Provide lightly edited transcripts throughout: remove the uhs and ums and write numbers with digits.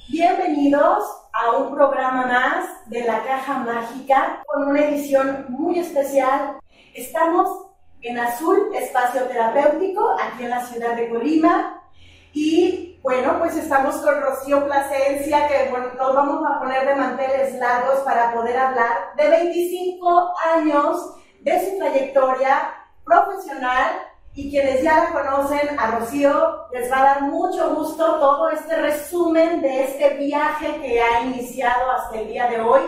Bienvenidos a un programa más de La Caja Mágica con una edición muy especial. Estamos en Azul Espacio Terapéutico, aquí en la ciudad de Colima. Y bueno, pues estamos con Rocío Plasencia, que bueno, nos vamos a poner de manteles largos para poder hablar de 25 años de su trayectoria profesional. Y quienes ya la conocen, a Rocío les va a dar mucho gusto todo este resumen de este viaje que ha iniciado hasta el día de hoy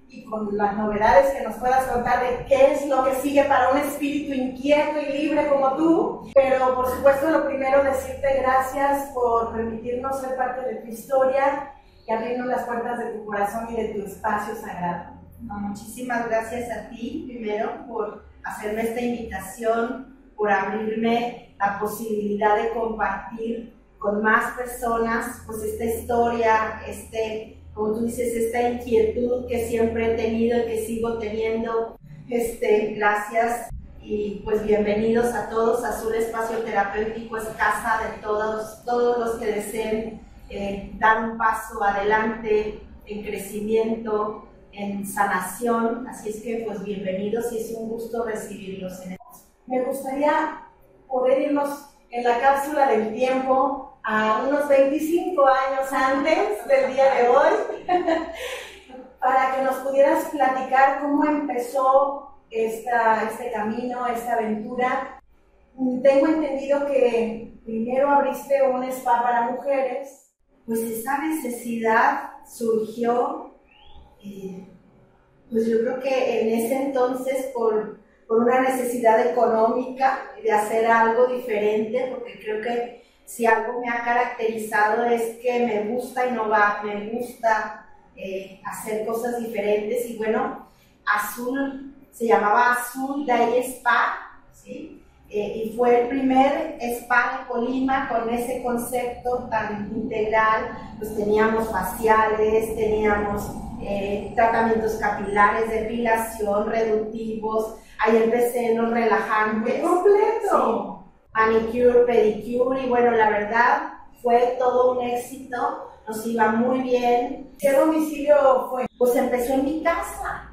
y con las novedades que nos puedas contar de qué es lo que sigue para un espíritu inquieto y libre como tú. Pero por supuesto, lo primero, decirte gracias por permitirnos ser parte de tu historia y abrirnos las puertas de tu corazón y de tu espacio sagrado. Muchísimas gracias a ti primero por hacerme esta invitación, por abrirme la posibilidad de compartir con más personas pues esta historia, como tú dices, esta inquietud que siempre he tenido y que sigo teniendo. Gracias y pues bienvenidos a todos. Azul Espacio Terapéutico es casa de todos los que deseen dar un paso adelante en crecimiento, en sanación, así es que pues bienvenidos y es un gusto recibirlos en el... Me gustaría poder irnos en la cápsula del tiempo a unos 25 años antes del día de hoy, para que nos pudieras platicar cómo empezó este camino, esta aventura. Tengo entendido que primero abriste un spa para mujeres. Pues esa necesidad surgió, pues yo creo que en ese entonces por una necesidad económica de hacer algo diferente, porque creo que si algo me ha caracterizado es que me gusta innovar, me gusta hacer cosas diferentes. Y bueno, Azul se llamaba Azul Day Spa, ¿sí? Y fue el primer spa de Colima con ese concepto tan integral. Pues teníamos faciales, teníamos tratamientos capilares, depilación, reductivos. Ahí empecé en los relajantes. ¡Completo! Sí. Manicure, pedicure, y bueno, la verdad fue todo un éxito, nos iba muy bien. ¿Qué domicilio fue? Pues empezó en mi casa.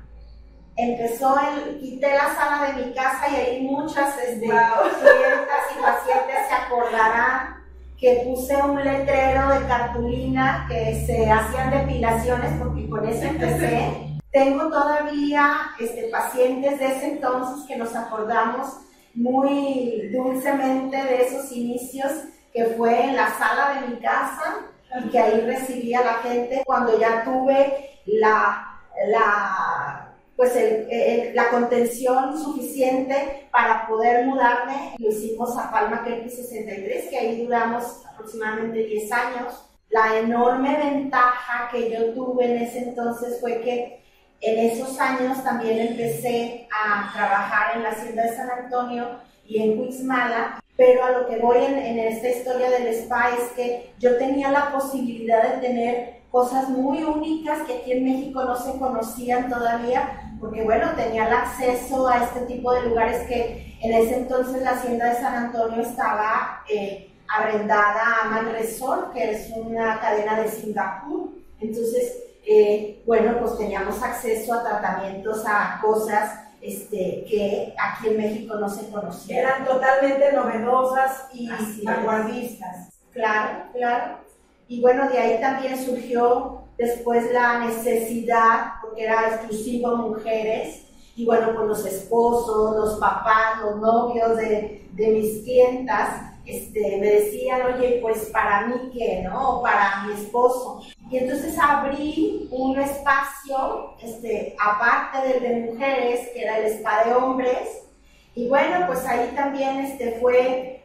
Quité la sala de mi casa y ahí muchas clientas y pacientes se acordarán que puse un letrero de cartulina que se hacían depilaciones, porque con eso empecé. Tengo todavía pacientes de ese entonces que nos acordamos muy dulcemente de esos inicios, que fue en la sala de mi casa y que ahí recibía a la gente. Cuando ya tuve la contención suficiente para poder mudarme, lo hicimos a Palma Kerpi 63, que ahí duramos aproximadamente 10 años. La enorme ventaja que yo tuve en ese entonces fue que en esos años también empecé a trabajar en la Hacienda de San Antonio y en Cuixmala, pero a lo que voy en esta historia del spa es que yo tenía la posibilidad de tener cosas muy únicas que aquí en México no se conocían todavía, porque bueno, tenía el acceso a este tipo de lugares que en ese entonces la Hacienda de San Antonio estaba arrendada a Man Resort, que es una cadena de Singapur. Entonces, bueno, pues teníamos acceso a tratamientos, a cosas que aquí en México no se conocían. Eran totalmente novedosas y vanguardistas. Claro, claro. Y bueno, de ahí también surgió después la necesidad, porque era exclusivo mujeres, y bueno, pues los esposos, los papás, los novios de mis clientas, me decían, oye, pues para mí qué, ¿no? O para mi esposo. Y entonces abrí un espacio, aparte del de mujeres, que era el spa de hombres. Y bueno, pues ahí también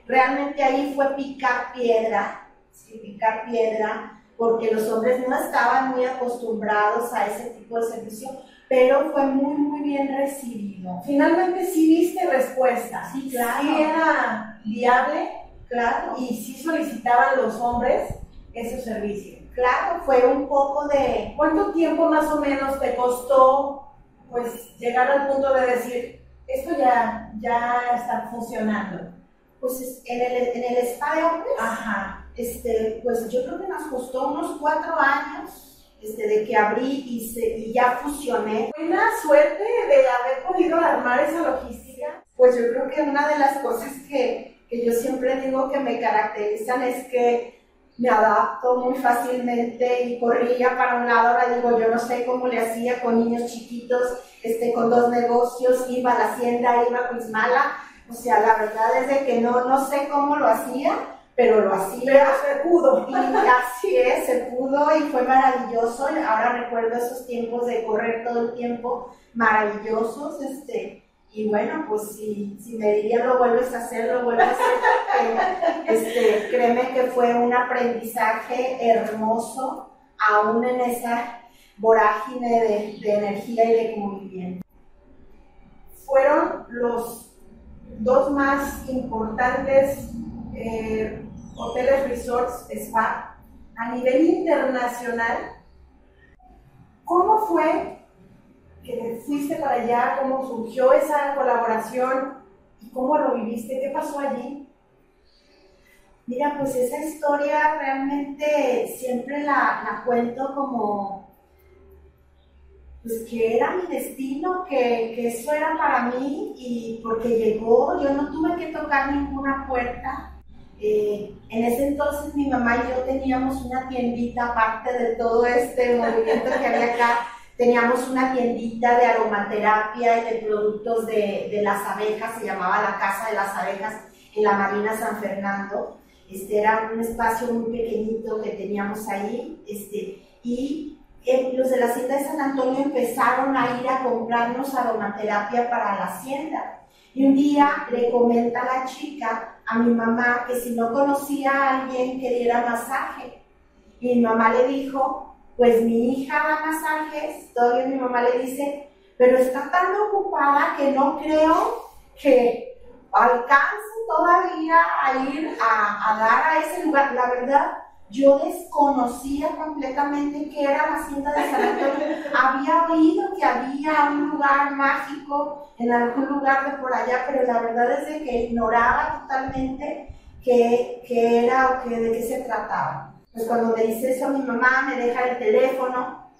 realmente ahí fue picar piedra, ¿sí? Picar piedra, porque los hombres no estaban muy acostumbrados a ese tipo de servicio, pero fue muy, muy bien recibido. Finalmente sí viste respuesta. Sí, claro. Sí era viable. Claro. Y sí solicitaban los hombres ese servicio. Claro, fue un poco de... ¿Cuánto tiempo más o menos te costó pues llegar al punto de decir, esto ya está funcionando? Pues en el spa de hombres. Ajá. pues yo creo que nos costó unos 4 años de que abrí y ya fusioné. Buena suerte de haber podido armar esa logística. Pues yo creo que una de las cosas que yo siempre digo que me caracterizan es que me adapto muy fácilmente y corría para un lado. Ahora digo, yo no sé cómo le hacía con niños chiquitos, con 2 negocios, iba a la hacienda, iba a Cuizmala. O sea, la verdad es de que no sé cómo lo hacía, pero lo hacía. Pero se pudo. Y así es, se pudo y fue maravilloso. Ahora recuerdo esos tiempos de correr todo el tiempo, maravillosos. Y bueno, pues si me dirían lo vuelves a hacer, lo vuelvo a hacer. Créeme que fue un aprendizaje hermoso, aún en esa vorágine de energía y de movimiento. Fueron los 2 más importantes hoteles, resorts, spa a nivel internacional. ¿Cómo fue que fuiste para allá? ¿Cómo surgió esa colaboración? ¿Y cómo lo viviste? ¿Qué pasó allí? Mira, pues esa historia realmente siempre la cuento como pues que era mi destino, que eso era para mí, y porque llegó, yo no tuve que tocar ninguna puerta. En ese entonces mi mamá y yo teníamos una tiendita, aparte de todo este movimiento que había acá, teníamos una tiendita de aromaterapia y de productos de las abejas, se llamaba la Casa de las Abejas en la Marina San Fernando. Era un espacio muy pequeñito que teníamos ahí, y los de la hacienda de San Antonio empezaron a ir a comprarnos aromaterapia para la hacienda. Y un día le comenta la chica a mi mamá que si no conocía a alguien que diera masaje. Y mi mamá le dijo, pues mi hija da masajes. Todavía mi mamá le dice, pero está tan ocupada que no creo que alcance todavía a ir a dar a ese lugar. La verdad, yo desconocía completamente qué era la hacienda de San Antonio. Había oído que había un lugar mágico en algún lugar de por allá, pero la verdad es de que ignoraba totalmente qué era o de qué se trataba. Pues cuando me dice eso mi mamá, me deja el teléfono,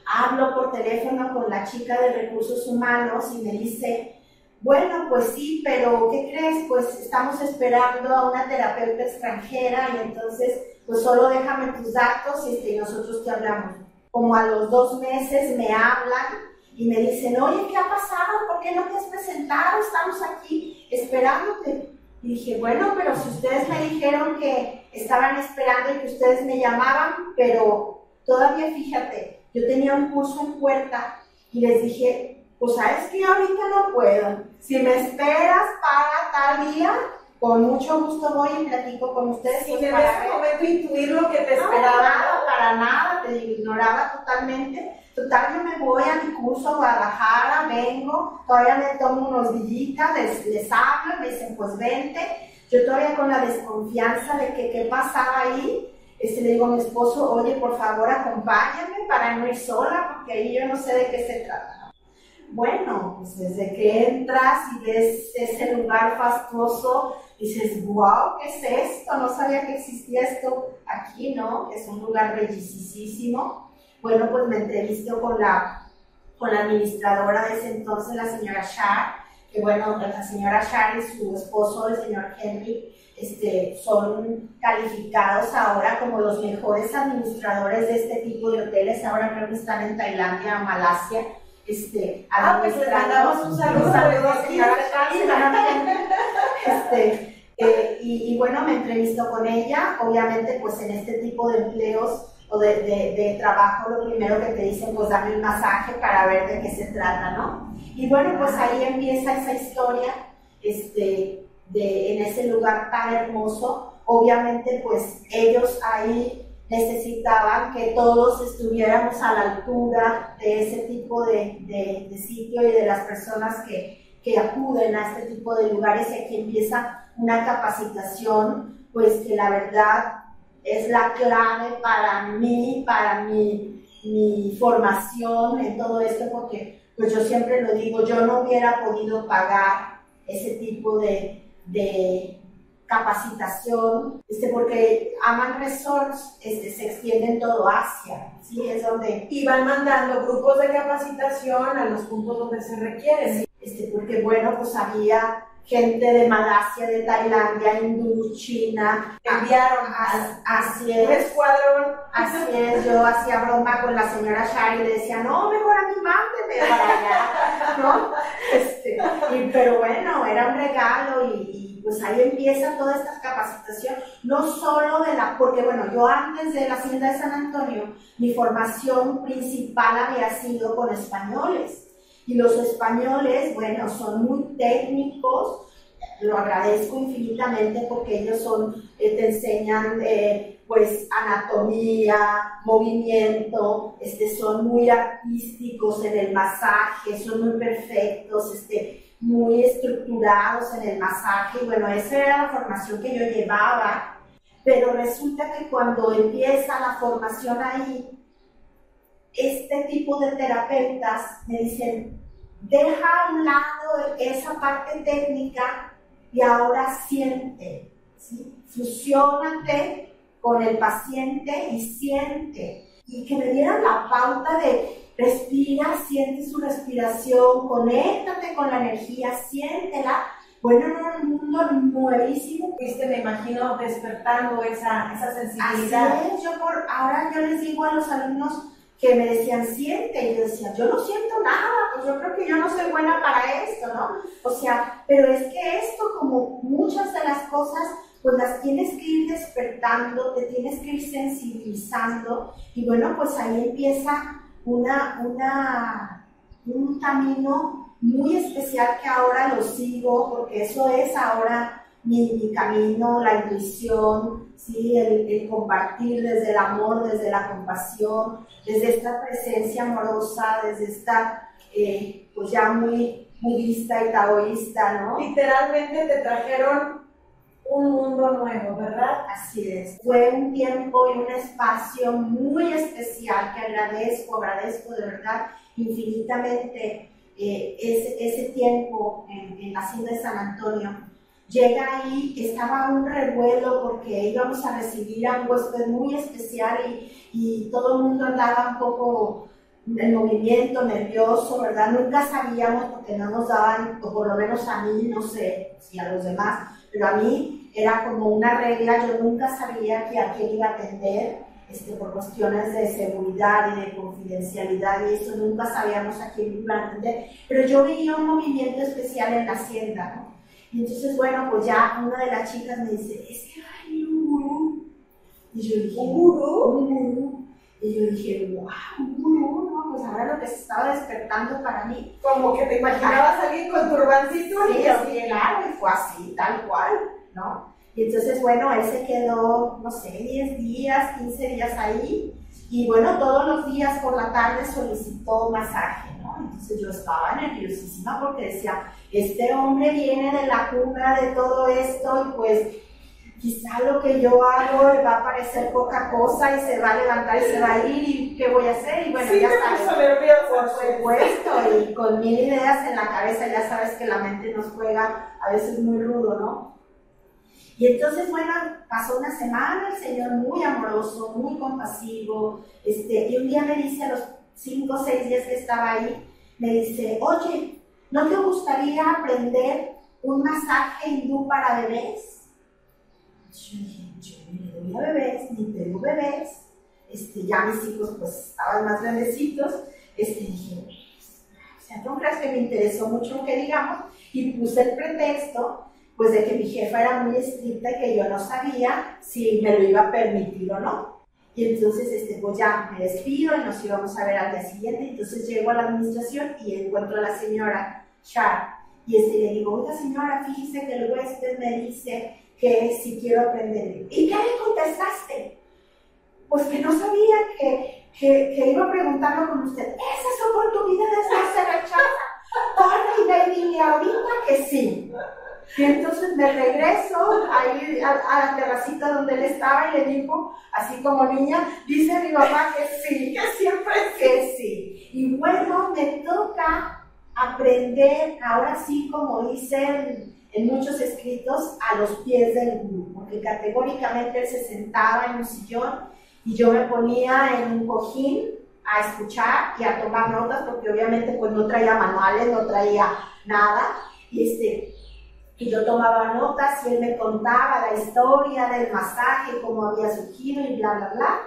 hablo por teléfono con la chica de recursos humanos y me dice, bueno, pues sí, pero ¿qué crees? Pues estamos esperando a una terapeuta extranjera y entonces, pues solo déjame tus datos y nosotros te hablamos. Como a los 2 meses me hablan y me dicen, oye, ¿qué ha pasado? ¿Por qué no te has presentado? Estamos aquí esperándote. Y dije, bueno, pero si ustedes me dijeron que estaban esperando y que ustedes me llamaban, pero todavía fíjate, yo tenía un curso en Puerta y les dije, pues sabes que ahorita no puedo. Si me esperas para tal día, con mucho gusto voy y platico con ustedes. Sin pues, en ese momento intuir lo que te esperaba. Para nada, te ignoraba totalmente. Total, yo me voy a mi curso a Guadalajara, vengo, todavía me tomo unos días, les hablo, me dicen, pues vente. Yo todavía con la desconfianza de que qué pasaba ahí, le digo a mi esposo, oye, por favor, acompáñame para no ir sola, porque ahí yo no sé de qué se trata. Bueno, pues desde que entras y ves ese lugar fastuoso, dices, wow, ¿qué es esto? No sabía que existía esto aquí, ¿no? Es un lugar bellísimo. Bueno, pues me entrevisto con la administradora de ese entonces, la señora Shar, que bueno, la señora Shar y su esposo, el señor Henry, son calificados ahora como los mejores administradores de este tipo de hoteles. Ahora creo que están en Tailandia o Malasia. Pues le mandamos un saludo señora y bueno, me entrevisto con ella. Obviamente, pues en este tipo de empleos o de trabajo, lo primero que te dicen, pues dame el masaje para ver de qué se trata, ¿no? Y bueno, pues ahí empieza esa historia, en ese lugar tan hermoso. Obviamente, pues ellos ahí necesitaban que todos estuviéramos a la altura de ese tipo de sitio y de las personas que acuden a este tipo de lugares, y aquí empieza una capacitación, pues que la verdad es la clave para mí, para mi formación en todo esto, porque pues yo siempre lo digo, yo no hubiera podido pagar ese tipo de capacitación, porque Aman Resorts se extiende en todo Asia, ¿sí? Es donde... Y van mandando grupos de capacitación a los puntos donde se requieren. Porque bueno, pues había gente de Malasia, de Tailandia, hindú, China, enviaron así un escuadrón. Así es, yo hacía broma con la señora Shari y le decía, no, mejor a mí mándeme para allá, ¿no? Pero bueno, era un regalo y pues ahí empieza toda esta capacitación, no solo porque bueno, yo antes de la Hacienda de San Antonio, mi formación principal había sido con españoles. Y los españoles, bueno, son muy técnicos, lo agradezco infinitamente porque ellos te enseñan pues anatomía, movimiento, son muy artísticos en el masaje, son muy perfectos, muy estructurados en el masaje. Y bueno, esa era la formación que yo llevaba, pero resulta que cuando empieza la formación ahí, este tipo de terapeutas me dicen, deja a un lado esa parte técnica y ahora siente, ¿sí? Fusiónate con el paciente y siente. Y que me dieran la pauta de respira, siente su respiración, conéctate con la energía, siéntela. Bueno, era un mundo nuevísimo. Me imagino despertando esa sensibilidad. Así es, ahora yo les digo a los alumnos que me decían, siente, y yo decía, yo no siento nada, pues yo creo que yo no soy buena para esto, ¿no? Pero es que esto, como muchas de las cosas, pues las tienes que ir despertando, te tienes que ir sensibilizando, y bueno, pues ahí empieza un camino muy especial que ahora lo sigo, porque eso es ahora mi camino, la intuición, ¿sí? El compartir desde el amor, desde la compasión, desde esta presencia amorosa, desde esta, pues ya muy budista y taoísta, ¿no? Literalmente te trajeron un mundo nuevo, ¿verdad? Así es. Fue un tiempo y un espacio muy especial que agradezco de verdad infinitamente ese tiempo en la Hacienda de San Antonio. Llega ahí, estaba un revuelo porque íbamos a recibir a un huésped muy especial y todo el mundo andaba un poco en movimiento, nervioso, ¿verdad? Nunca sabíamos porque no nos daban, o por lo menos a mí, no sé si a los demás, pero a mí era como una regla, yo nunca sabía a quién iba a atender, por cuestiones de seguridad y de confidencialidad y eso, nunca sabíamos a quién iba a atender, pero yo veía un movimiento especial en la hacienda, ¿no? Y entonces, bueno, pues ya una de las chicas me dice, es que hay un gurú. Y yo dije, ¿un gurú? Un gurú. Y yo dije, wow, un gurú, ¿no? Pues ahora lo que se estaba despertando para mí. Como que te imaginabas a alguien con turbancito. Sí, claro, y fue así, tal cual, ¿no? Y entonces, bueno, él se quedó, no sé, 10 días, 15 días ahí. Y bueno, todos los días por la tarde solicitó masaje, ¿no? Entonces yo estaba nerviosísima porque decía, este hombre viene de la cuna de todo esto y pues quizá lo que yo hago le va a parecer poca cosa y se va a levantar y se va a ir y ¿qué voy a hacer? Y bueno, sí, ya sabes, por supuesto, y con 1000 ideas en la cabeza, ya sabes que la mente nos juega a veces muy rudo, ¿no? Y entonces, bueno, pasó una semana, el Señor muy amoroso, muy compasivo, y un día me dice, a los 5 o 6 días que estaba ahí, me dice, oye, ¿no te gustaría aprender un masaje hindú para bebés? Yo dije, yo ni le doy a bebés, ni tengo bebés, ya mis hijos pues estaban más grandecitos, dije, o sea, ¿no creas que me interesó mucho que digamos? Y puse el pretexto, pues de que mi jefa era muy estricta y que yo no sabía si me lo iba a permitir o no. Y entonces, pues ya me despido y nos íbamos a ver al día siguiente. Entonces llego a la administración y encuentro a la señora Char. Y le digo, oiga señora, fíjese que el huésped me dice que si quiero aprender. ¿Y qué le contestaste? Pues que no sabía que iba a preguntarlo con usted. Esas oportunidades no se rechazan. Corre y dile ahorita que sí. Y entonces me regreso ahí a la terracita donde él estaba y le digo, así como niña, dice mi mamá que sí, que siempre que sí. Y bueno, me toca aprender, ahora sí, como dice en muchos escritos a los pies del gurú, porque categóricamente él se sentaba en un sillón y yo me ponía en un cojín a escuchar y a tomar notas, porque obviamente pues no traía manuales, no traía nada, y yo tomaba notas y él me contaba la historia del masaje, cómo había surgido y bla, bla, bla.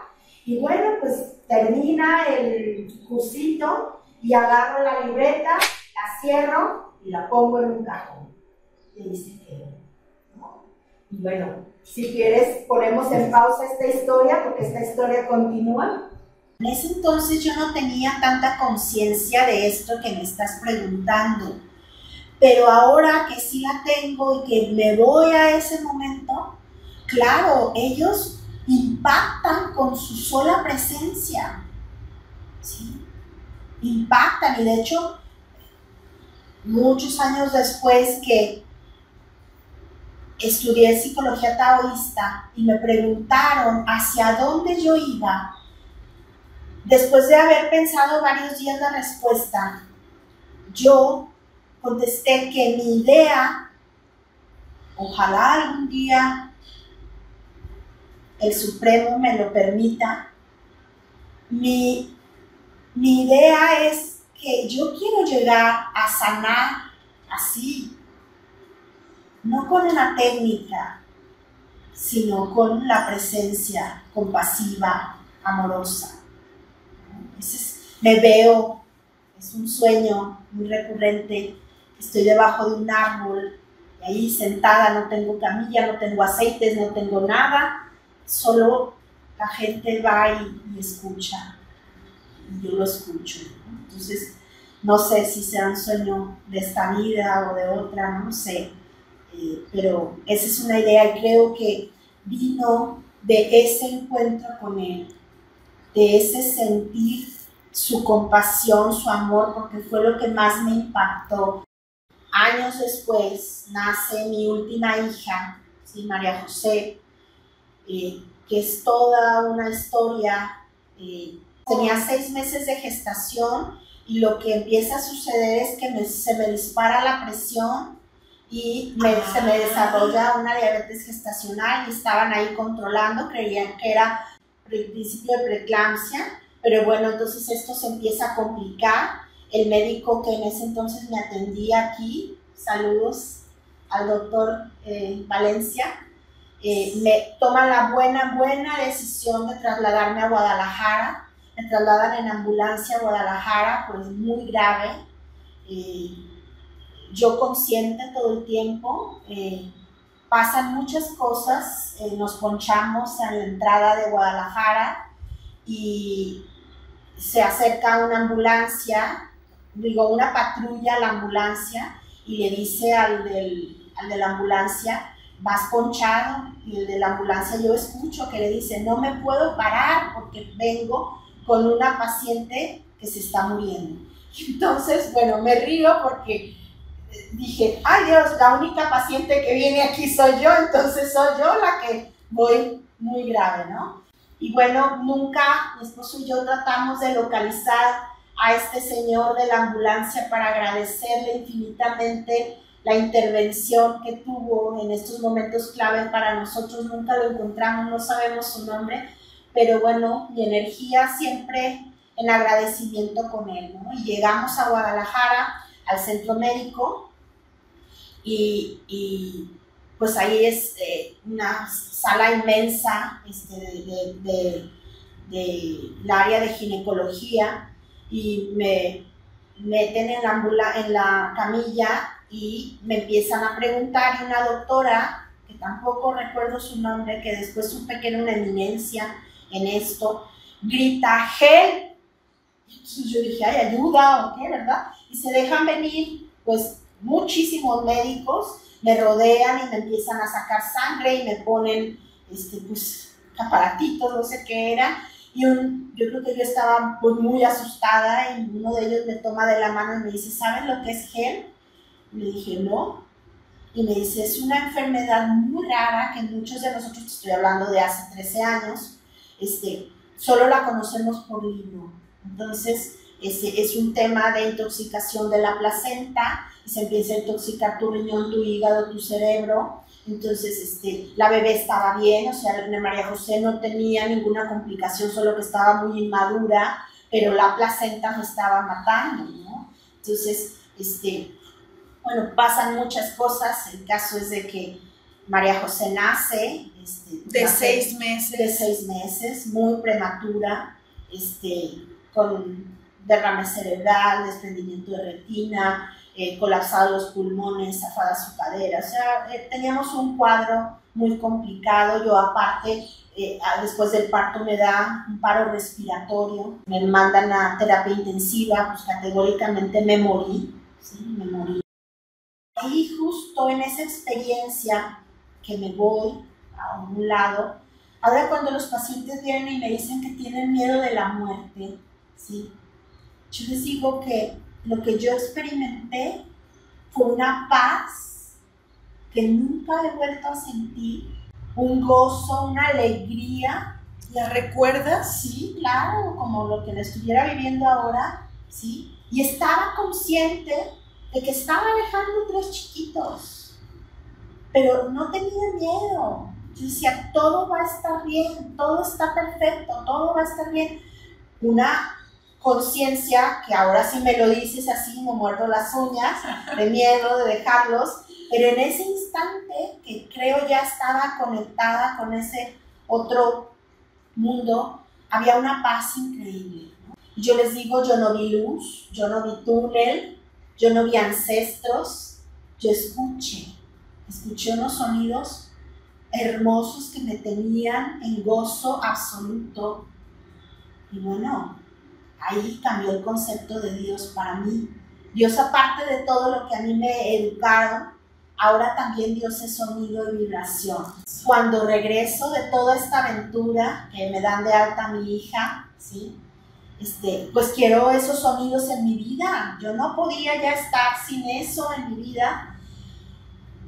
Y bueno, pues termina el cursito y agarro la libreta, la cierro y la pongo en un cajón. Y dice que no. Y bueno, si quieres ponemos en pausa esta historia porque esta historia continúa. En ese entonces yo no tenía tanta conciencia de esto que me estás preguntando, pero ahora que sí la tengo y que me voy a ese momento, claro, ellos impactan con su sola presencia, ¿sí? Impactan, y de hecho, muchos años después que estudié psicología taoísta y me preguntaron hacia dónde yo iba, después de haber pensado varios días la respuesta, yo contesté que mi idea, ojalá algún día el Supremo me lo permita, mi idea es que yo quiero llegar a sanar así, no con una técnica, sino con la presencia compasiva, amorosa. Me veo, es un sueño muy recurrente, estoy debajo de un árbol, y ahí sentada, no tengo camilla, no tengo aceites, no tengo nada, solo la gente va y escucha, y yo lo escucho, ¿no? Entonces, no sé si será un sueño de esta vida o de otra, no sé, pero esa es una idea y creo que vino de ese encuentro con él, de ese sentir su compasión, su amor, porque fue lo que más me impactó. Años después nace mi última hija, ¿sí? María José, que es toda una historia. Tenía 6 meses de gestación y lo que empieza a suceder es que se me dispara la presión y se me desarrolla una diabetes gestacional y estaban ahí controlando, creían que era el principio de preeclampsia, pero bueno, entonces esto se empieza a complicar. El médico que en ese entonces me atendía aquí, saludos al doctor Valencia, me toma la buena decisión de trasladarme a Guadalajara. Me trasladan en ambulancia a Guadalajara, pues muy grave. Yo consciente todo el tiempo, pasan muchas cosas, nos ponchamos en la entrada de Guadalajara y se acerca una ambulancia, una patrulla a la ambulancia y le dice al de la ambulancia, vas ponchado, y el de la ambulancia yo escucho que le dice, no me puedo parar porque vengo con una paciente que se está muriendo. Entonces, bueno, me río porque dije, ay Dios, la única paciente que viene aquí soy yo, entonces soy yo la que voy muy grave, ¿no? Y bueno, nunca, mi esposo y yo tratamos de localizar a este señor de la ambulancia para agradecerle infinitamente la intervención que tuvo en estos momentos clave para nosotros. Nunca lo encontramos, no sabemos su nombre, pero bueno, mi energía siempre en agradecimiento con él, ¿no? Y llegamos a Guadalajara, al centro médico, y pues ahí es una sala inmensa del área de ginecología, y me meten en la camilla y me empiezan a preguntar, y una doctora, que tampoco recuerdo su nombre, que después supe que era una eminencia en esto, grita, ¡help! Entonces yo dije, ¿hay ayuda o qué, verdad? Y se dejan venir, pues, muchísimos médicos, me rodean y me empiezan a sacar sangre y me ponen, pues, aparatitos, no sé qué era. Y yo creo que yo estaba pues, muy asustada, y uno de ellos me toma de la mano y me dice, ¿saben lo que es HELP? Y le dije, no. Y me dice, es una enfermedad muy rara que muchos de nosotros, te estoy hablando de hace 13 años, solo la conocemos por libro. Entonces, es un tema de intoxicación de la placenta y se empieza a intoxicar tu riñón, tu hígado, tu cerebro. Entonces, la bebé estaba bien, o sea, María José no tenía ninguna complicación, solo que estaba muy inmadura, pero la placenta me estaba matando, ¿no? Entonces, bueno, pasan muchas cosas. El caso es de que María José nace de 6 meses. De 6 meses, muy prematura, con derrame cerebral, desprendimiento de retina, colapsados los pulmones, zafada su cadera. O sea, teníamos un cuadro muy complicado. Yo aparte, después del parto me da un paro respiratorio, me mandan a terapia intensiva, pues categóricamente me morí, ¿sí? Me morí. Ahí justo en esa experiencia que me voy a un lado, ahora cuando los pacientes vienen y me dicen que tienen miedo de la muerte, ¿sí? Yo les digo que lo que yo experimenté fue una paz que nunca he vuelto a sentir, un gozo, una alegría. ¿La recuerdas? Sí, claro, como lo que la estuviera viviendo ahora, ¿sí? Y estaba consciente de que estaba dejando 3 chiquitos, pero no tenía miedo. Yo decía, todo va a estar bien, todo está perfecto, todo va a estar bien. Una conciencia que ahora sí me lo dices así, me muerdo las uñas, de miedo de dejarlos, pero en ese instante que creo ya estaba conectada con ese otro mundo, había una paz increíble, ¿no? Y yo les digo, yo no vi luz, yo no vi túnel, yo no vi ancestros, yo escuché unos sonidos hermosos que me tenían en gozo absoluto. Y bueno, ahí cambió el concepto de Dios para mí. Dios, aparte de todo lo que a mí me educaron, ahora también Dios es sonido y vibración. Cuando regreso de toda esta aventura, que me dan de alta a mi hija, ¿sí? Pues quiero esos sonidos en mi vida. Yo no podía ya estar sin eso en mi vida.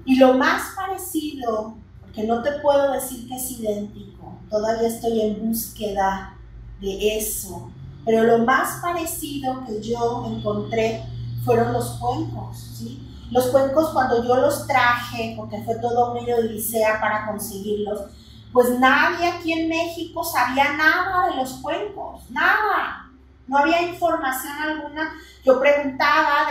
Y lo más parecido, porque no te puedo decir que es idéntico, todavía estoy en búsqueda de eso, pero lo más parecido que yo encontré fueron los cuencos, ¿sí? Los cuencos, cuando yo los traje, porque fue todo una odisea para conseguirlos, pues nadie aquí en México sabía nada de los cuencos, nada. No había información alguna. Yo preguntaba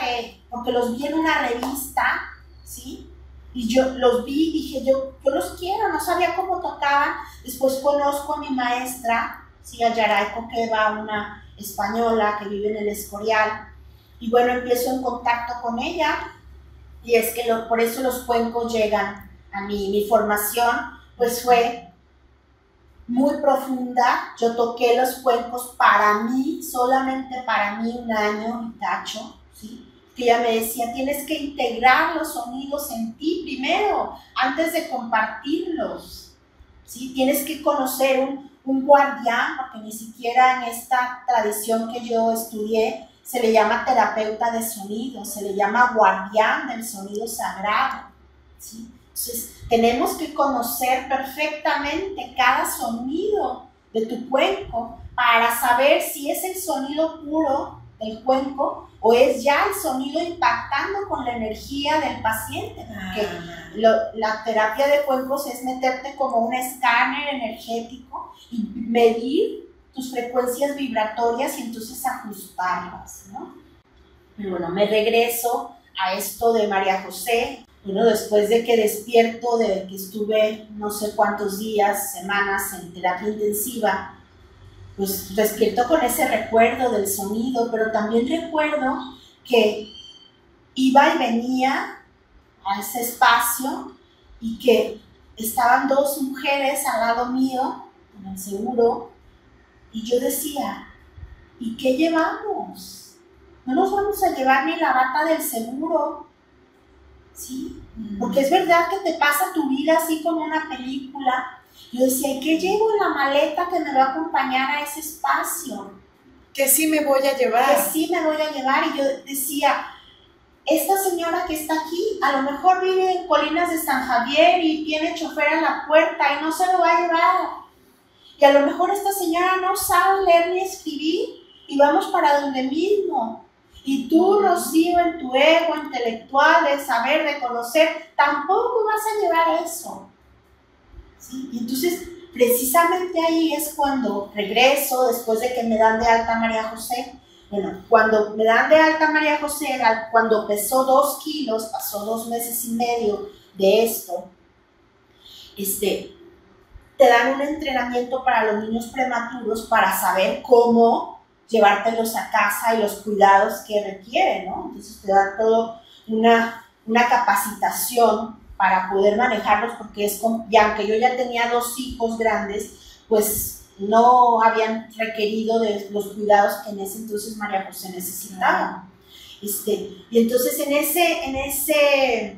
porque los vi en una revista, ¿sí? Y yo los vi y dije, yo los quiero, no sabía cómo tocaban. Después conozco a mi maestra, ¿sí? A Yaray Coqueva, una española que vive en el Escorial. Y bueno, empiezo en contacto con ella. Y es que por eso los cuencos llegan a mí. Mi formación pues fue muy profunda. Yo toqué los cuencos para mí, solamente para mí, 1 año y cacho, ¿sí? Que ella me decía, tienes que integrar los sonidos en ti primero, antes de compartirlos, ¿sí? Tienes que conocer un guardián, porque ni siquiera en esta tradición que yo estudié se le llama terapeuta de sonido, se le llama guardián del sonido sagrado, ¿sí? Entonces, tenemos que conocer perfectamente cada sonido de tu cuenco para saber si es el sonido puro del cuenco o es ya el sonido impactando con la energía del paciente. Porque la terapia de cuencos es meterte como un escáner energético y medir tus frecuencias vibratorias y entonces ajustarlas, ¿no? Pero bueno, me regreso a esto de María José. Bueno, después de que despierto, de que estuve no sé cuántos días, semanas en terapia intensiva, pues despierto con ese recuerdo del sonido, pero también recuerdo que iba y venía a ese espacio y que estaban 2 mujeres al lado mío, en el seguro, y yo decía, ¿y qué llevamos? No nos vamos a llevar ni la bata del seguro, ¿sí? Porque es verdad que te pasa tu vida así como una película. Yo decía, ¿y qué llevo en la maleta que me va a acompañar a ese espacio? Que sí me voy a llevar. Que sí me voy a llevar. Y yo decía, esta señora que está aquí, a lo mejor vive en Colinas de San Javier y tiene chofer en la puerta y no se lo va a llevar. Y a lo mejor esta señora no sabe leer ni escribir y vamos para donde mismo. Y tú, Rocío, en tu ego intelectual de saber, de conocer, tampoco vas a llevar eso. ¿Sí? Y entonces, precisamente ahí es cuando regreso, después de que me dan de alta María José. Bueno, cuando me dan de alta María José, cuando pesó 2 kilos, pasó 2 meses y medio de esto, te dan un entrenamiento para los niños prematuros para saber cómo llevártelos a casa y los cuidados que requieren, ¿no? Entonces te dan todo una capacitación para poder manejarlos, porque y aunque yo ya tenía 2 hijos grandes, pues no habían requerido de los cuidados que en ese entonces María José necesitaba. Y entonces en ese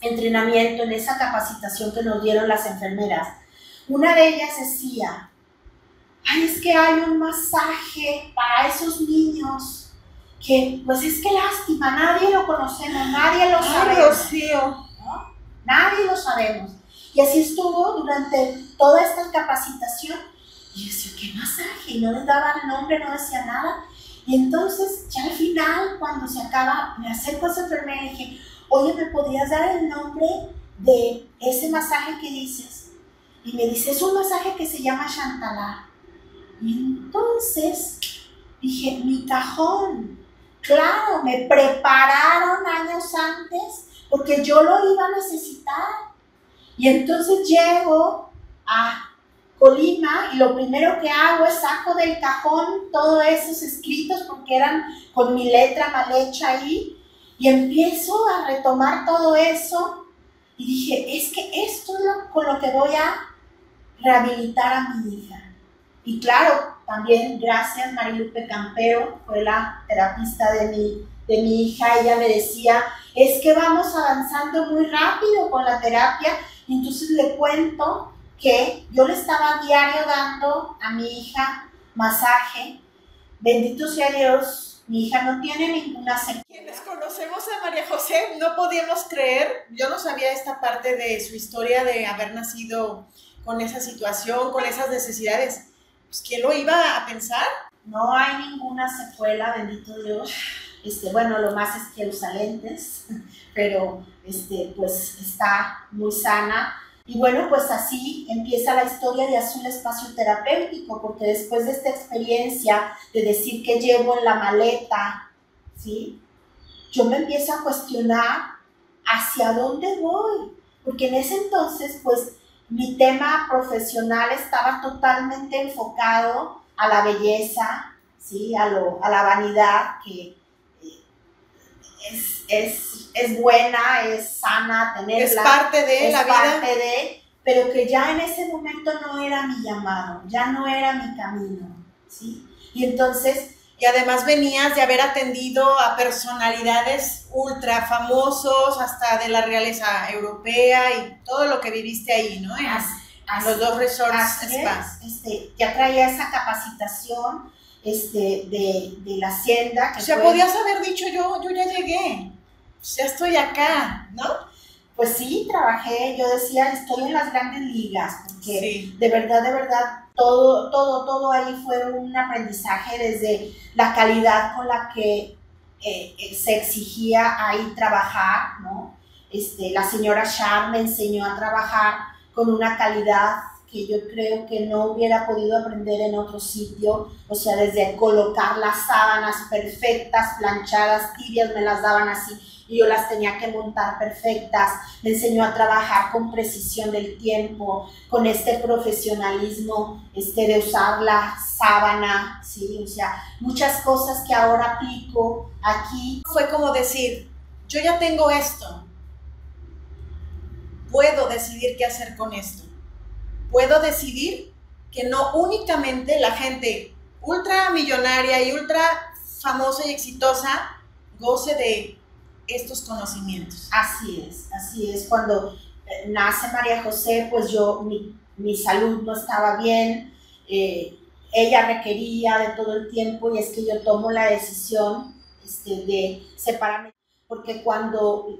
entrenamiento, en esa capacitación que nos dieron las enfermeras, una de ellas decía, ay, es que hay un masaje para esos niños que, pues es que lástima, nadie lo conocemos, nadie lo sabemos. Rocío. ¿No? Nadie lo sabemos. Y así estuvo durante toda esta capacitación. Y yo decía, ¿qué masaje? Y no les daban nombre, no decía nada. Y entonces, ya al final, cuando se acaba, me acerco a esa enfermera y dije, oye, ¿me podrías dar el nombre de ese masaje que dices? Y me dice, es un masaje que se llama Chantalá. Y entonces dije, mi cajón, claro, me prepararon años antes porque yo lo iba a necesitar. Y entonces llego a Colima y lo primero que hago es saco del cajón todos esos escritos porque eran con mi letra mal hecha ahí y empiezo a retomar todo eso y dije, es que esto es con lo que voy a rehabilitar a mi hija. Y claro, también gracias Marilupe Campero, fue la terapista de mi hija, ella me decía, es que vamos avanzando muy rápido con la terapia, y entonces le cuento que yo le estaba diario dando a mi hija masaje, bendito sea Dios, mi hija no tiene ninguna secuela. Quienes conocemos a María José no podíamos creer, yo no sabía esta parte de su historia de haber nacido con esa situación, con esas necesidades. Pues, ¿quién lo iba a pensar? No hay ninguna secuela, bendito Dios. Bueno, lo más es que usa lentes, pero pues está muy sana. Y bueno, pues así empieza la historia de Azul Espacio Terapéutico, porque después de esta experiencia de decir que llevo en la maleta, ¿sí? Yo me empiezo a cuestionar hacia dónde voy, porque en ese entonces, pues, mi tema profesional estaba totalmente enfocado a la belleza, ¿sí? a la vanidad, que es buena, es sana tenerla. Es parte de la vida. Es parte de, pero que ya en ese momento no era mi llamado, ya no era mi camino, ¿sí? Y entonces... Y además venías de haber atendido a personalidades ultra famosos, hasta de la realeza europea y todo lo que viviste ahí, ¿no? En los 2 resorts spa. Ya traía esa capacitación de la hacienda. O sea, podías haber dicho yo ya llegué, ya estoy acá, ¿no? Pues sí, trabajé, yo decía, estoy en las grandes ligas, porque sí. de verdad, todo ahí fue un aprendizaje desde la calidad con la que se exigía ahí trabajar, ¿no? La señora Char me enseñó a trabajar con una calidad que yo creo que no hubiera podido aprender en otro sitio, o sea, desde colocar las sábanas perfectas, planchadas, tibias, me las daban así, y yo las tenía que montar perfectas. Me enseñó a trabajar con precisión del tiempo, con este profesionalismo de usar la sábana, ¿sí? O sea, muchas cosas que ahora aplico aquí. Fue como decir, yo ya tengo esto, puedo decidir qué hacer con esto. Puedo decidir que no únicamente la gente ultra millonaria y ultra famosa y exitosa goce de estos conocimientos. Así es. Cuando nace María José, pues mi salud no estaba bien, ella requería de todo el tiempo, y es que yo tomo la decisión de separarme, porque cuando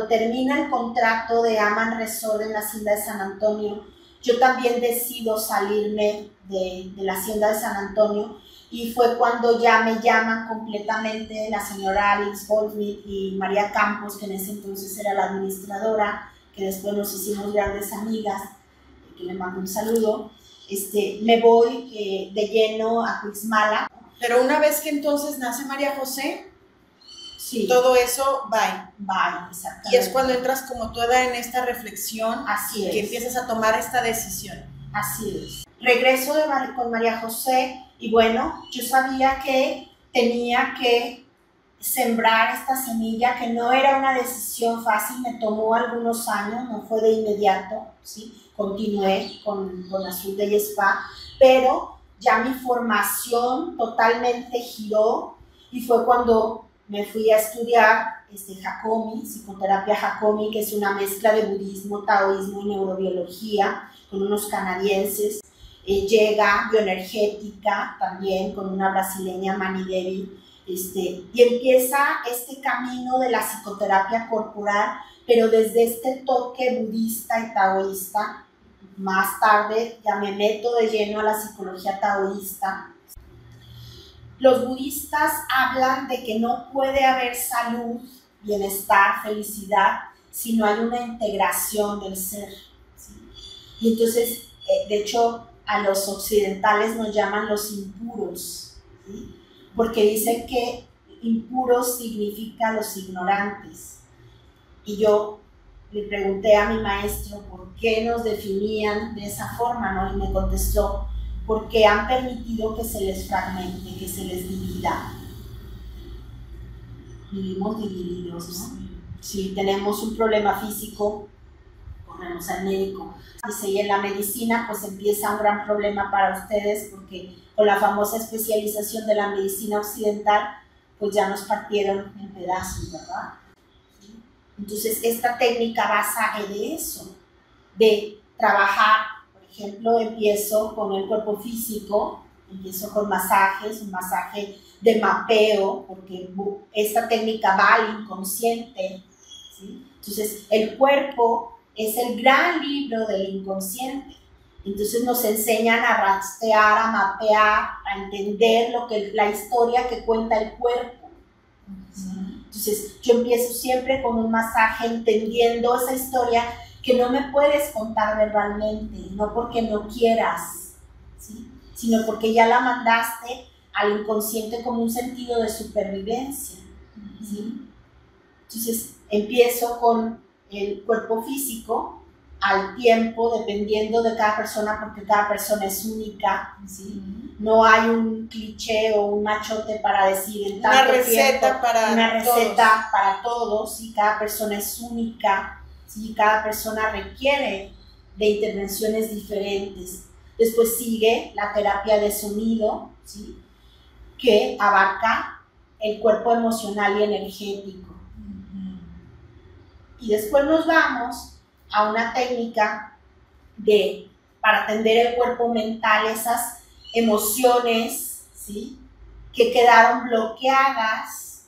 termina el contrato de Aman Resort en la Hacienda de San Antonio, yo también decido salirme de la Hacienda de San Antonio, y fue cuando ya me llaman completamente la señora Alex Goldsmith y María Campos, que en ese entonces era la administradora, que después nos hicimos grandes amigas, que le mando un saludo. Me voy de lleno a Cuixmala. Pero una vez que entonces nace María José, sí, todo eso, bye. Bye, exactamente. Y es cuando entras como toda en esta reflexión, así es, que empiezas a tomar esta decisión. Así es. Regreso con María José y bueno, yo sabía que tenía que sembrar esta semilla, que no era una decisión fácil, me tomó algunos años, no fue de inmediato, ¿sí? Continué con Azul Day Spa, pero ya mi formación totalmente giró y fue cuando me fui a estudiar Hakomi, psicoterapia Hakomi, que es una mezcla de budismo, taoísmo y neurobiología, con unos canadienses. Llega bioenergética también con una brasileña, Mani Devi, y empieza este camino de la psicoterapia corporal, pero desde este toque budista y taoísta. Más tarde ya me meto de lleno a la psicología taoísta. Los budistas hablan de que no puede haber salud, bienestar, felicidad, si no hay una integración del ser, ¿sí? Y entonces, de hecho, a los occidentales nos llaman los impuros, ¿sí? Porque dicen que impuros significa los ignorantes. Y yo le pregunté a mi maestro por qué nos definían de esa forma, ¿no? Y me contestó, porque han permitido que se les fragmente, que se les divida. Vivimos divididos, ¿no? Si tenemos un problema físico, corremos al médico. Y en la medicina, pues empieza un gran problema para ustedes, porque con la famosa especialización de la medicina occidental, pues ya nos partieron en pedazos, ¿verdad? Entonces, esta técnica basa de eso, de trabajar. Por ejemplo, empiezo con el cuerpo físico, empiezo con masajes, un masaje de mapeo, porque esta técnica va al inconsciente, ¿sí? Entonces, el cuerpo es el gran libro del inconsciente. Entonces, nos enseñan a rastrear, a mapear, a entender la historia que cuenta el cuerpo, ¿sí? Entonces, yo empiezo siempre con un masaje entendiendo esa historia que no me puedes contar verbalmente, no porque no quieras, ¿sí? Sino porque ya la mandaste al inconsciente como un sentido de supervivencia, ¿sí? Entonces, empiezo con el cuerpo físico, al tiempo, dependiendo de cada persona, porque cada persona es única, ¿sí? No hay un cliché o un machote para decir en tanto una receta tiempo, para una receta todos. para todos, ¿sí? Cada persona es única, ¿sí? Cada persona requiere de intervenciones diferentes. Después sigue la terapia de sonido, ¿sí? Que abarca el cuerpo emocional y energético. Y después nos vamos a una técnica para atender el cuerpo mental, esas emociones, ¿sí? Que quedaron bloqueadas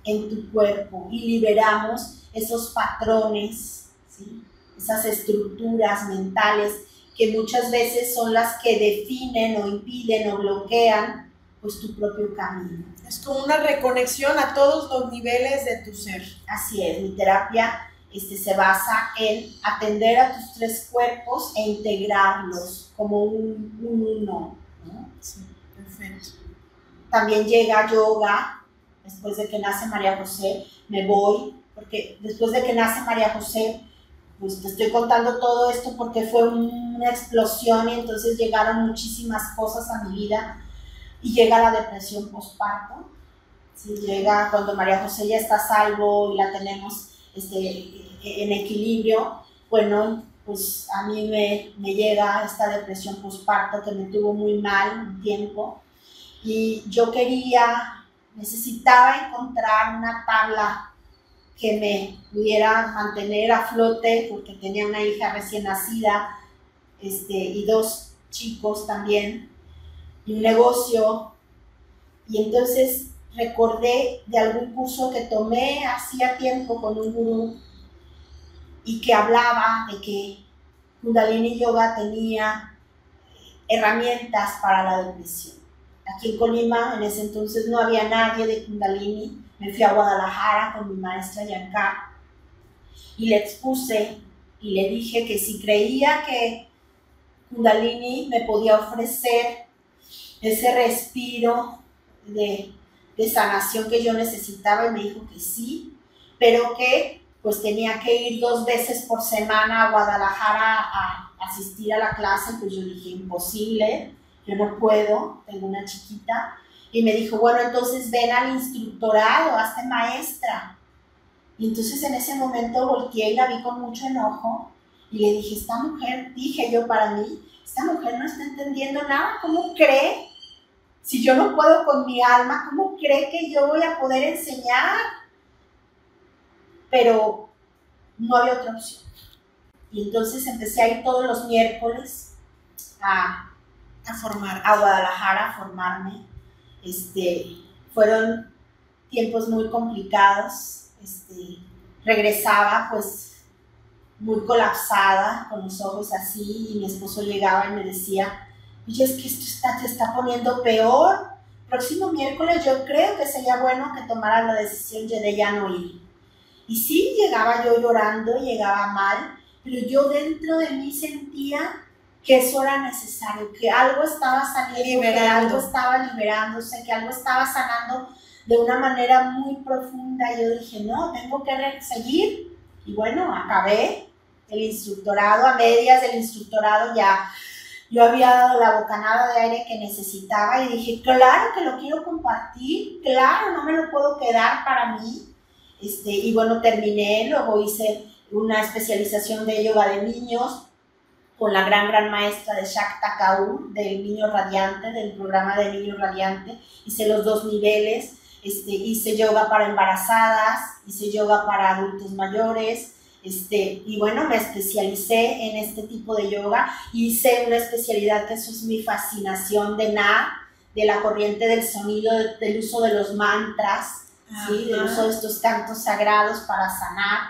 en tu cuerpo, y liberamos esos patrones, ¿sí? Esas estructuras mentales que muchas veces son las que definen o impiden o bloquean pues tu propio camino. Es como una reconexión a todos los niveles de tu ser. Así es, mi terapia se basa en atender a tus tres cuerpos e integrarlos como un uno, ¿no? Sí, perfecto. También llega yoga. Después de que nace María José, me voy, porque después de que nace María José, pues te estoy contando todo esto porque fue una explosión, y entonces llegaron muchísimas cosas a mi vida, y llega la depresión postparto. ¿Sí? Llega cuando María José ya está a salvo y la tenemos en equilibrio. Bueno, pues a mí me llega esta depresión postparto que me tuvo muy mal un tiempo, y yo necesitaba encontrar una tabla que me pudiera mantener a flote, porque tenía una hija recién nacida, y dos chicos también, y un negocio. Y entonces recordé de algún curso que tomé hacía tiempo con un gurú, y que hablaba de que Kundalini Yoga tenía herramientas para la depresión. Aquí en Colima, en ese entonces no había nadie de Kundalini. Me fui a Guadalajara con mi maestra Yanka y le expuse y le dije que si creía que Kundalini me podía ofrecer ese respiro de sanación que yo necesitaba, y me dijo que sí, pero que pues tenía que ir 2 veces por semana a Guadalajara a asistir a la clase. Pues yo dije, imposible, yo no puedo, tengo una chiquita. Y me dijo, bueno, entonces ven al instructorado, hazte maestra. Y entonces en ese momento volteé y la vi con mucho enojo y le dije, esta mujer, dije yo para mí, esta mujer no está entendiendo nada. ¿Cómo cree? Si yo no puedo con mi alma, ¿cómo cree que yo voy a poder enseñar? Pero no había otra opción. Y entonces empecé a ir todos los miércoles a Guadalajara a formarme. Fueron tiempos muy complicados. Regresaba pues muy colapsada, con los ojos así, y mi esposo llegaba y me decía, oye, es que esto se está poniendo peor. Próximo miércoles yo creo que sería bueno que tomara la decisión de ya no ir. Y sí, llegaba yo llorando, llegaba mal, pero yo dentro de mí sentía que eso era necesario, que algo estaba saliendo, que algo estaba liberándose, que algo estaba sanando de una manera muy profunda. Y yo dije, no, tengo que seguir. Y bueno, acabé el instructorado, a medias del instructorado ya yo había dado la bocanada de aire que necesitaba y dije, claro que lo quiero compartir, claro, no me lo puedo quedar para mí. Y bueno, terminé, luego hice una especialización de yoga de niños con la gran maestra de Shakta Kaur, del Niño Radiante, del programa de Niño Radiante. Hice los 2 niveles, hice yoga para embarazadas, hice yoga para adultos mayores, y bueno, me especialicé en este tipo de yoga. Hice una especialidad que eso es mi fascinación de la corriente del sonido, del uso de los mantras, ¿sí? Del uso de estos cantos sagrados para sanar.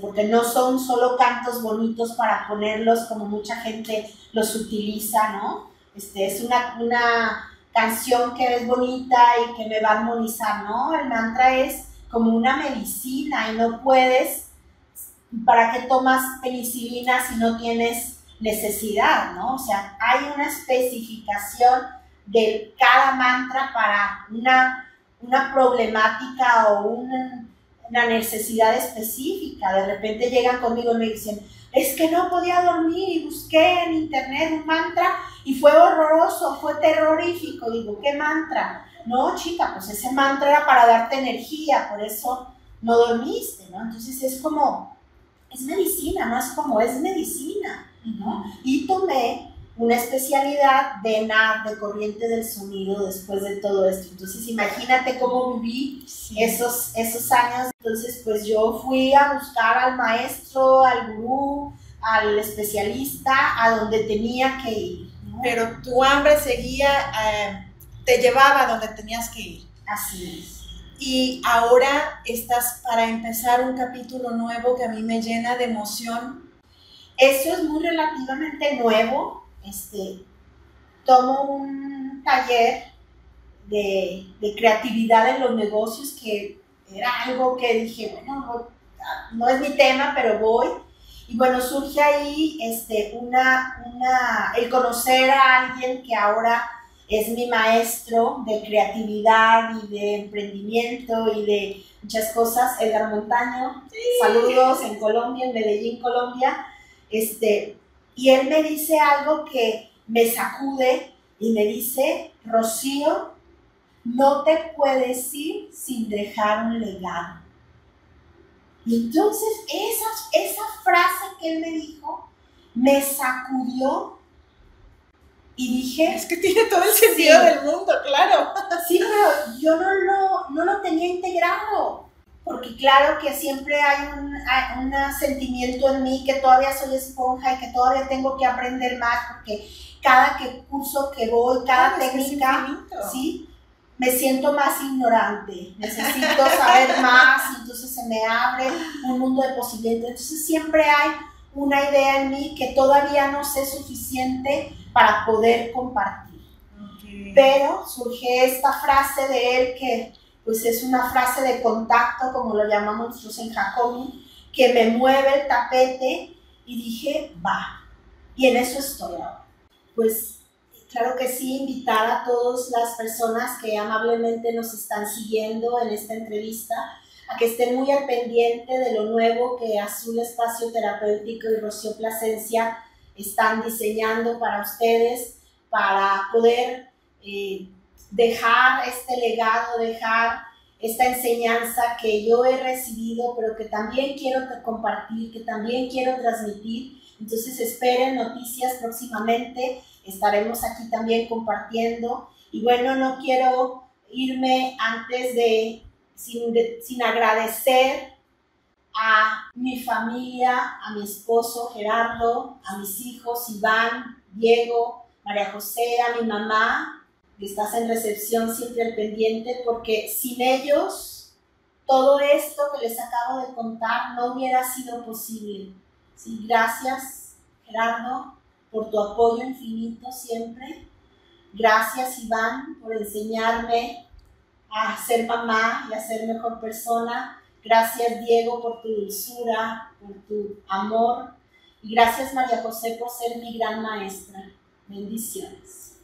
Porque no son solo cantos bonitos para ponerlos como mucha gente los utiliza, ¿no? Es una canción que es bonita y que me va a armonizar, ¿no? El mantra es como una medicina y no puedes, ¿para qué tomas penicilina si no tienes necesidad, ¿no? O sea, hay una especificación de cada mantra para una problemática o una necesidad específica. De repente llegan conmigo y me dicen, es que no podía dormir y busqué en internet un mantra y fue horroroso, fue terrorífico. Digo, ¿qué mantra? No, chica, pues ese mantra era para darte energía, por eso no dormiste, ¿no? Entonces es como, es medicina, no es como, es medicina, ¿no? Y tomé una especialidad de NAD, de corriente del sonido, después de todo esto. Entonces imagínate cómo viví esos años. Entonces pues yo fui a buscar al maestro, al gurú, al especialista, a donde tenía que ir, ¿no? Pero tu hambre seguía, te llevaba a donde tenías que ir. Así es. Y ahora estás para empezar un capítulo nuevo que a mí me llena de emoción. Eso es muy relativamente nuevo. Tomo un taller de creatividad en los negocios, que era algo que dije, bueno, no es mi tema, pero voy. Y bueno, surge ahí el conocer a alguien que ahora es mi maestro de creatividad y de emprendimiento y de muchas cosas, Edgar Montaño. Sí. Saludos, en Colombia, en Medellín, Colombia. Y él me dice algo que me sacude y me dice, Rocío, no te puedes ir sin dejar un legado. Y entonces esa frase que él me dijo me sacudió y dije... Es que tiene todo el sentido del mundo, claro. Sí, pero yo no lo tenía integrado. Porque claro que siempre hay un sentimiento en mí que todavía soy esponja y que todavía tengo que aprender más, porque cada curso que voy, cada técnica, ¿sí? Me siento más ignorante, necesito saber más, y entonces se me abre un mundo de posibilidades. Entonces siempre hay una idea en mí que todavía no sé suficiente para poder compartir. Pero surge esta frase de él que pues es una frase de contacto, como lo llamamos nosotros en Hakomi, que me mueve el tapete y dije, va, y en eso estoy ahora. Pues claro que sí, invitar a todas las personas que amablemente nos están siguiendo en esta entrevista a que estén muy al pendiente de lo nuevo que Azul Espacio Terapéutico y Rocío Plasencia están diseñando para ustedes, para poder dejar este legado, dejar esta enseñanza que yo he recibido, pero que también quiero compartir, que también quiero transmitir. Entonces esperen noticias próximamente, estaremos aquí también compartiendo. Y bueno, no quiero irme antes de, sin agradecer a mi familia, a mi esposo Gerardo, a mis hijos Iván, Diego, María José, a mi mamá, que estás en recepción siempre al pendiente, porque sin ellos todo esto que les acabo de contar no hubiera sido posible. Sí, gracias Gerardo por tu apoyo infinito siempre. Gracias Iván por enseñarme a ser mamá y a ser mejor persona. Gracias Diego por tu dulzura, por tu amor. Y gracias María José por ser mi gran maestra. Bendiciones.